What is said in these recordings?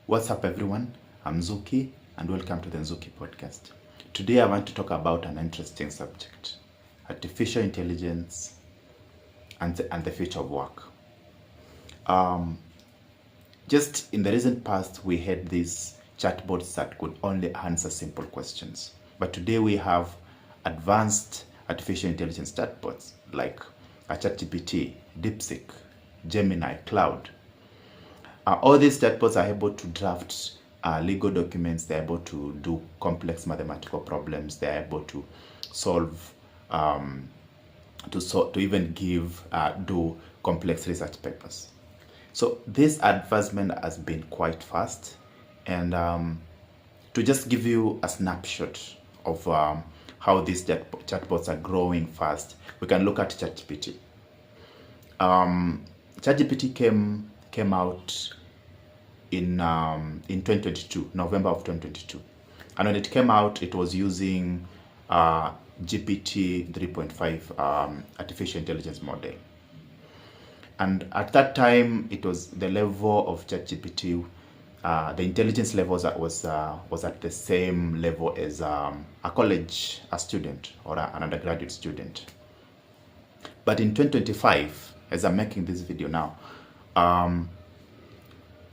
What's up, everyone? I'm Nzuki, and welcome to the Nzuki Podcast. Today, I want to talk about an interesting subject: artificial intelligence and the future of work. Just in the recent past, we had these chatbots that could only answer simple questions. But today, we have advanced artificial intelligence chatbots like ChatGPT, DeepSeek, Gemini, Cloud. All these chatbots are able to draft legal documents. They're able to do complex mathematical problems. They're able to solve, to even do complex research papers. So this advancement has been quite fast. And to just give you a snapshot of how these chatbots are growing fast, we can look at ChatGPT. ChatGPT came out in 2022, November of 2022. And when it came out, it was using GPT 3.5 artificial intelligence model. And at that time, it was the level of ChatGPT, the intelligence levels was at the same level as a student or an undergraduate student. But in 2025, as I'm making this video now,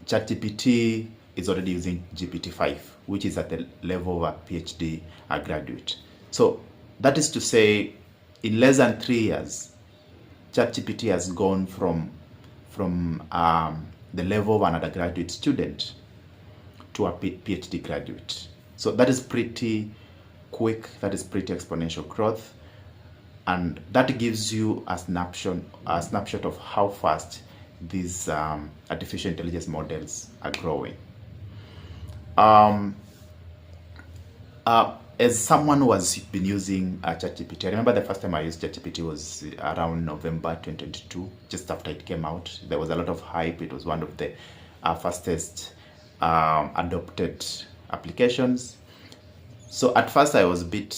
ChatGPT is already using GPT-5, which is at the level of a PhD graduate. So that is to say, in less than 3 years, ChatGPT has gone from the level of an undergraduate student to a PhD graduate. So that is pretty quick. That is pretty exponential growth, and that gives you a snapshot of how fast these artificial intelligence models are growing. As someone who has been using ChatGPT, I remember the first time I used ChatGPT was around November 2022, just after it came out. There was a lot of hype. It was one of the fastest adopted applications. So at first I was a bit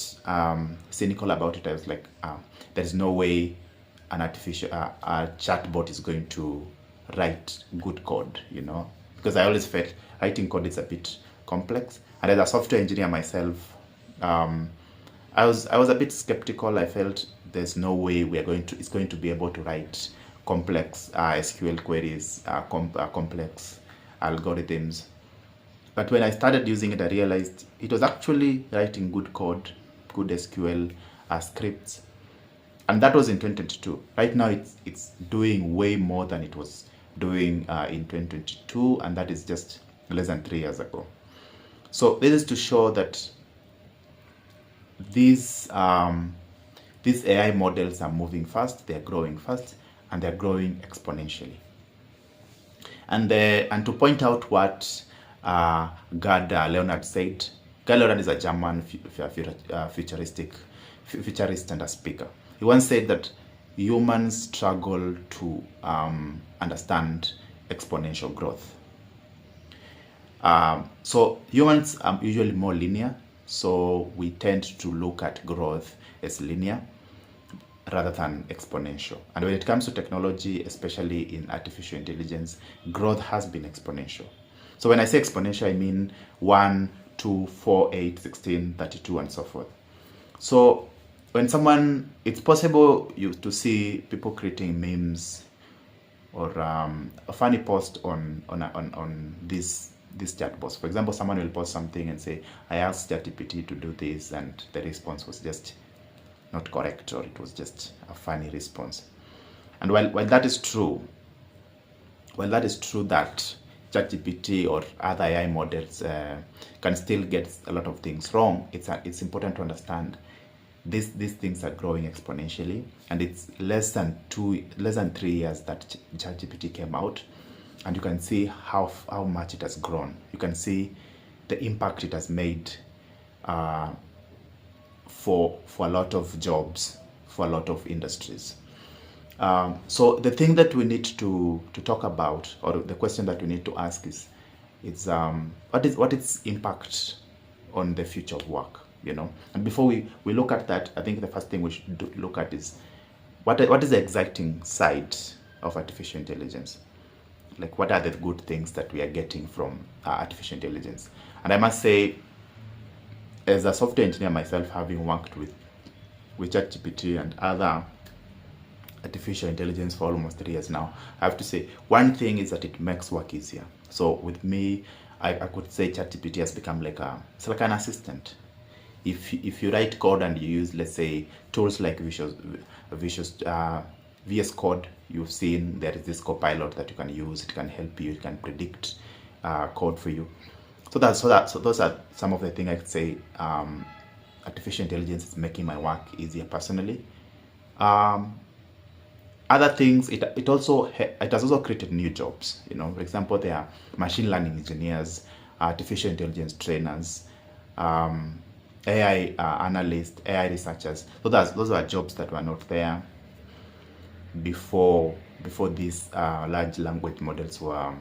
cynical about it. I was like, there's no way an artificial chatbot is going to write good code, because I always felt writing code is a bit complex. And as a software engineer myself, I was a bit skeptical. I felt there's no way it's going to be able to write complex SQL queries, complex algorithms. But when I started using it, I realized it was actually writing good code, good SQL scripts. And that was in 2022. Right now, it's doing way more than it was doing in 2022, and that is just less than 3 years ago. So this is to show that these AI models are moving fast, they're growing fast, and they're growing exponentially. And to point out what Gerd Leonhard said. Gerd Leonhard is a German futurist and a speaker. He once said that humans struggle to understand exponential growth. So humans are usually more linear, so we tend to look at growth as linear rather than exponential. And when it comes to technology, especially in artificial intelligence, growth has been exponential. So when I say exponential, I mean 1, 2, 4, 8, 16, 32, and so forth. So when it's possible to see people creating memes or a funny post on these chatbots. For example, someone will post something and say, I asked ChatGPT to do this, and the response was just not correct, or it was just a funny response. And while that is true, that ChatGPT or other AI models can still get a lot of things wrong, it's important to understand these things are growing exponentially, and it's less than 3 years that ChatGPT came out, and you can see how much it has grown. You can see the impact it has made for a lot of jobs, for a lot of industries. So the thing that we need to talk about, or the question that we need to ask is what is impact on the future of work? And before we look at that, I think the first thing we should look at is what is the exciting side of artificial intelligence. Like, what are the good things that we are getting from artificial intelligence? And I must say, as a software engineer myself, having worked with ChatGPT and other artificial intelligence for almost 3 years now, I have to say one thing is that it makes work easier. So with me, I could say ChatGPT has become it's like an assistant. If you write code and you use, let's say, tools like VS Code, you've seen there is this copilot that you can use. It can help you. It can predict code for you. So those are some of the things I could say. Artificial intelligence is making my work easier personally. Other things, it has also created new jobs. For example, there are machine learning engineers, artificial intelligence trainers, AI analysts, AI researchers. So those are jobs that were not there before these large language models were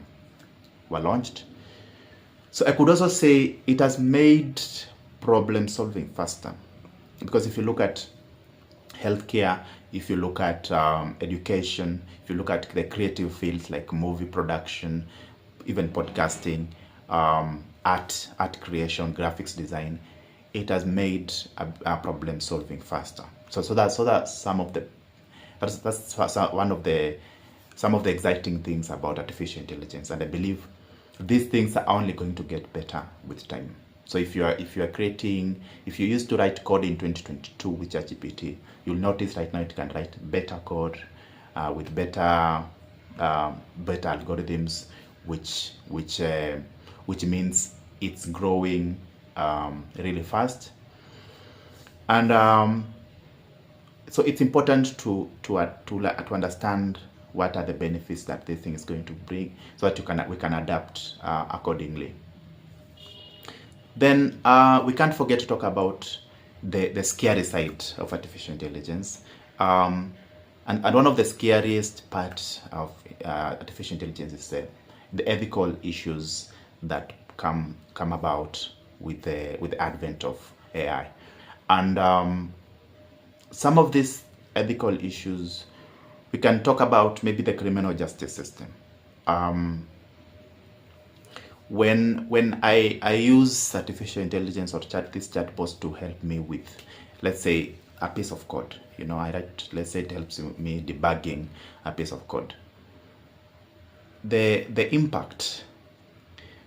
launched. So I could also say it has made problem solving faster, because if you look at healthcare, if you look at education, if you look at the creative fields like movie production, even podcasting, art creation, graphics design, it has made a problem solving faster. So that's some of the some of the exciting things about artificial intelligence, and I believe these things are only going to get better with time. So if you used to write code in 2022 with ChatGPT, you'll notice right now it can write better code with better algorithms, which means it's growing really fast. And so it's important to understand what are the benefits that this thing is going to bring, so that we can adapt accordingly. Then we can't forget to talk about the scary side of artificial intelligence. And one of the scariest parts of artificial intelligence is the ethical issues that come about with the advent of AI. And some of these ethical issues, we can talk about maybe the criminal justice system. When I use artificial intelligence or these chatbots to help me with, let's say, a piece of code, let's say it helps me debugging a piece of code. The impact,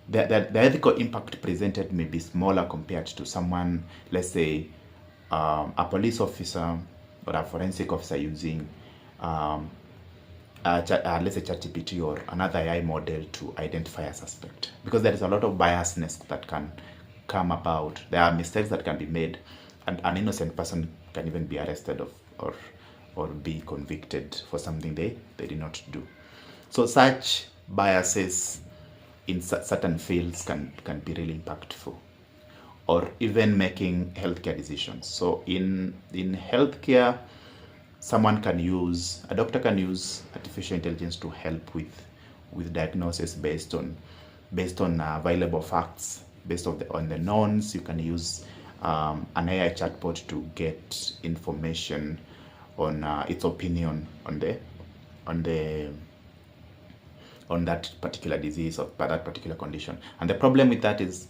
the ethical impact presented may be smaller compared to someone, let's say, a police officer or a forensic officer using let's say ChatGPT or another AI model to identify a suspect, because there is a lot of biasness that can come about. There are mistakes that can be made, and an innocent person can even be arrested or be convicted for something they did not do. So such biases in certain fields can be really impactful, or even making healthcare decisions. So in healthcare, a doctor can use artificial intelligence to help with diagnosis based on available facts, based on the knowns. You can use an AI chatbot to get information on its opinion on that particular disease or that particular condition. And the problem with that is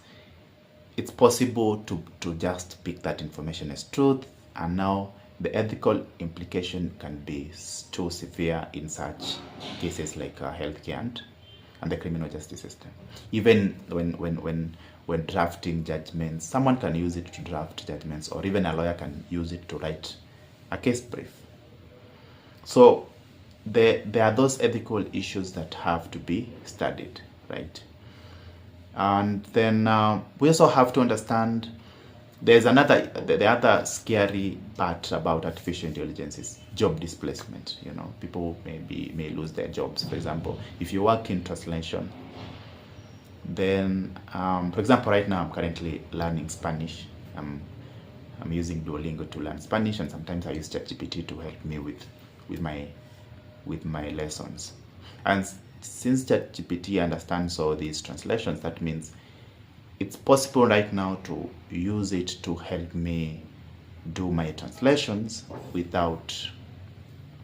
it's possible to just pick that information as truth, and now the ethical implication can be too severe in such cases like healthcare and the criminal justice system. Even when drafting judgments, someone can use it to draft judgments, or even a lawyer can use it to write a case brief. So there are those ethical issues that have to be studied, right? And then we also have to understand the other scary part about artificial intelligence is job displacement. People may lose their jobs. For example, if you work in translation, then for example, right now I'm currently learning Spanish. I'm using Duolingo to learn Spanish, and sometimes I use ChatGPT to help me with my lessons. And since ChatGPT understands all these translations, that means it's possible right now to use it to help me do my translations without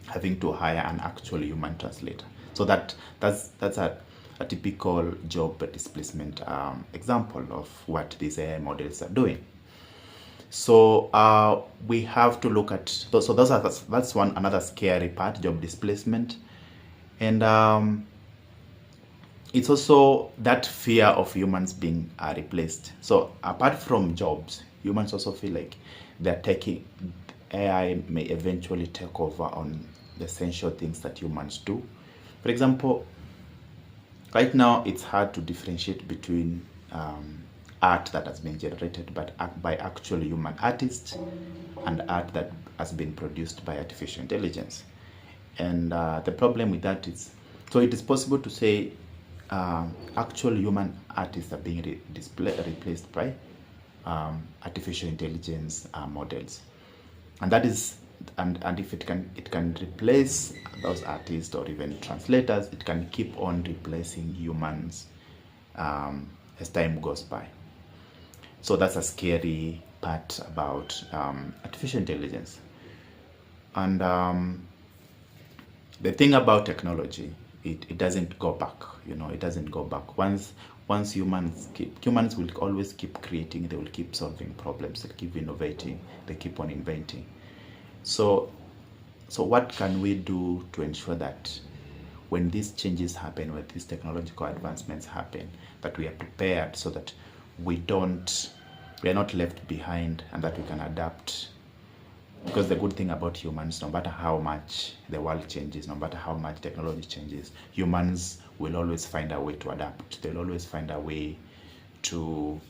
having to hire an actual human translator. So that's a typical job displacement example of what these AI models are doing. So we have to look at that's one another scary part, job displacement, and it's also that fear of humans being replaced. So apart from jobs, humans also feel like they're taking AI may eventually take over on the essential things that humans do. For example, right now it's hard to differentiate between art that has been generated by actual human artists and art that has been produced by artificial intelligence. And the problem with that is, so it is possible to say actual human artists are being replaced by artificial intelligence models, and that is, and if it can replace those artists or even translators, it can keep on replacing humans as time goes by. So that's a scary part about artificial intelligence. And the thing about technology, it doesn't go back. It doesn't go back. Once humans will always keep creating. They will keep solving problems. They keep innovating. They keep on inventing. So what can we do to ensure that when these changes happen, when these technological advancements happen, that we are prepared so that we are not left behind, and that we can adapt? Because the good thing about humans, no matter how much the world changes, no matter how much technology changes, humans will always find a way to adapt. They'll always find a way to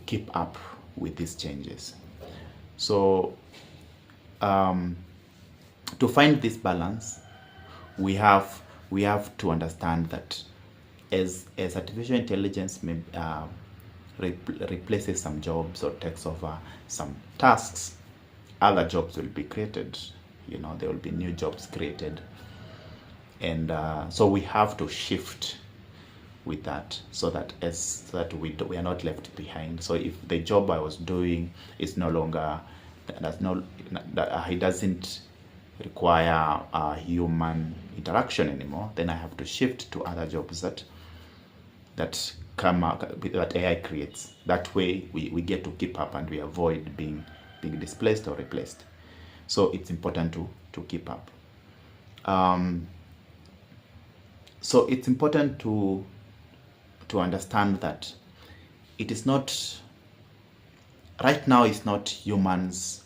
keep up with these changes. So to find this balance, we have to understand that as artificial intelligence replaces some jobs or takes over some tasks, other jobs will be created. There will be new jobs created, and so we have to shift with that, so that we are not left behind. So if the job I was doing is no longer, it doesn't require human interaction anymore, then I have to shift to other jobs that come out, that AI creates. That way we get to keep up and we avoid being displaced or replaced. So it's important to keep up. So it's important to understand that it is not, right now it's not humans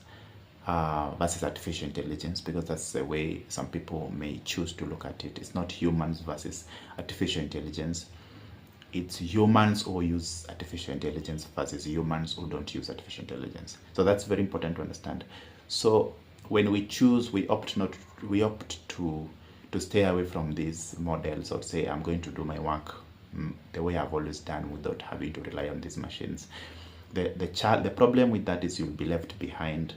versus artificial intelligence, because that's the way some people may choose to look at it. It's not humans versus artificial intelligence. It's humans who use artificial intelligence versus humans who don't use artificial intelligence. So that's very important to understand. So when we choose, we opt to stay away from these models, or say I'm going to do my work the way I've always done without having to rely on these machines. The problem with that is you'll be left behind,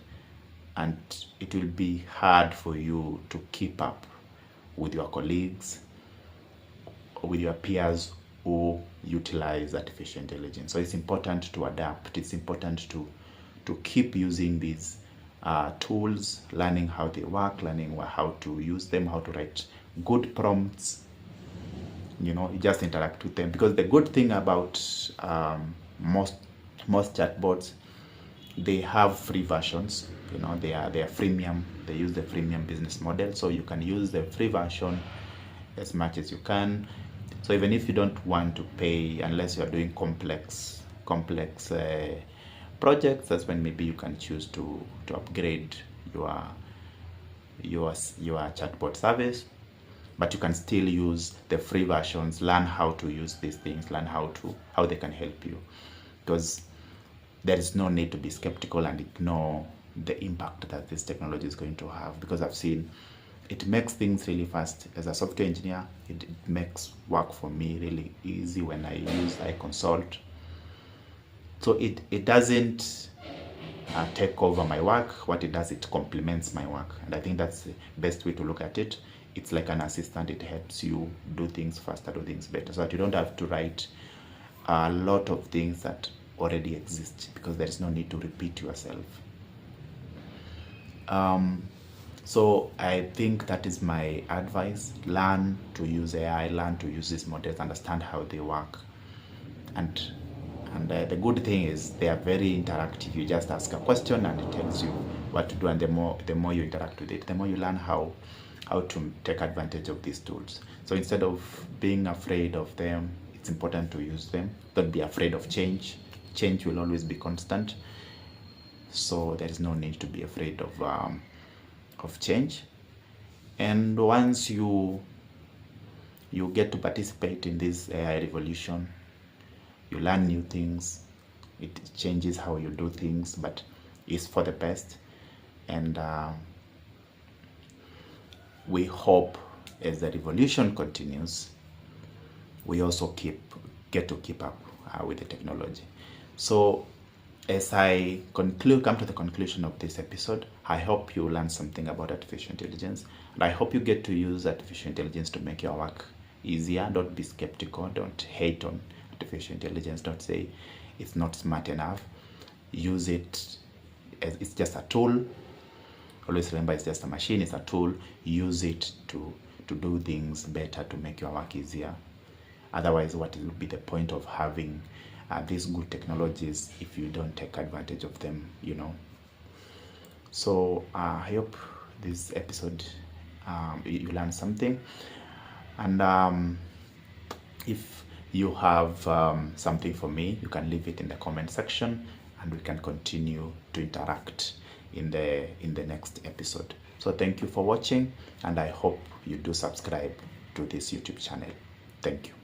and it will be hard for you to keep up with your colleagues, with your peers who utilize artificial intelligence. So it's important to adapt. It's important to keep using these tools, learning how they work, learning how to use them, how to write good prompts. You just interact with them, because the good thing about most chatbots, they have free versions. They are freemium. They use the freemium business model, so you can use the free version as much as you can. So even if you don't want to pay, unless you are doing complex projects, that's when maybe you can choose to upgrade your chatbot service. But you can still use the free versions, learn how to use these things, learn how they can help you, because there is no need to be skeptical and ignore the impact that this technology is going to have, because I've seen it makes things really fast. As a software engineer, it makes work for me really easy when I consult. So it doesn't take over my work. What it does, it complements my work, and I think that's the best way to look at it. It's like an assistant. It helps you do things faster, do things better, so that you don't have to write a lot of things that already exist, because there is no need to repeat yourself. So I think that is my advice. Learn to use AI, learn to use these models, understand how they work. And the good thing is they are very interactive. You just ask a question and it tells you what to do, and the more you interact with it, the more you learn how to take advantage of these tools. So instead of being afraid of them, it's important to use them. Don't be afraid of change. Change will always be constant. So there is no need to be afraid of change. And once you get to participate in this AI revolution, you learn new things. It changes how you do things, but it's for the best. And we hope as the revolution continues, we also get to keep up with the technology. So as I come to the conclusion of this episode, I hope you learn something about artificial intelligence, and I hope you get to use artificial intelligence to make your work easier. Don't be skeptical. Don't hate on artificial intelligence. Don't say it's not smart enough. Use it as it's just a tool. Always remember, it's just a machine. It's a tool. Use it to do things better, to make your work easier. Otherwise, what will be the point of having these good technologies if you don't take advantage of them, So I hope this episode you learned something. And if you have something for me, you can leave it in the comment section, and we can continue to interact in the next episode. So thank you for watching, and I hope you do subscribe to this YouTube channel. Thank you.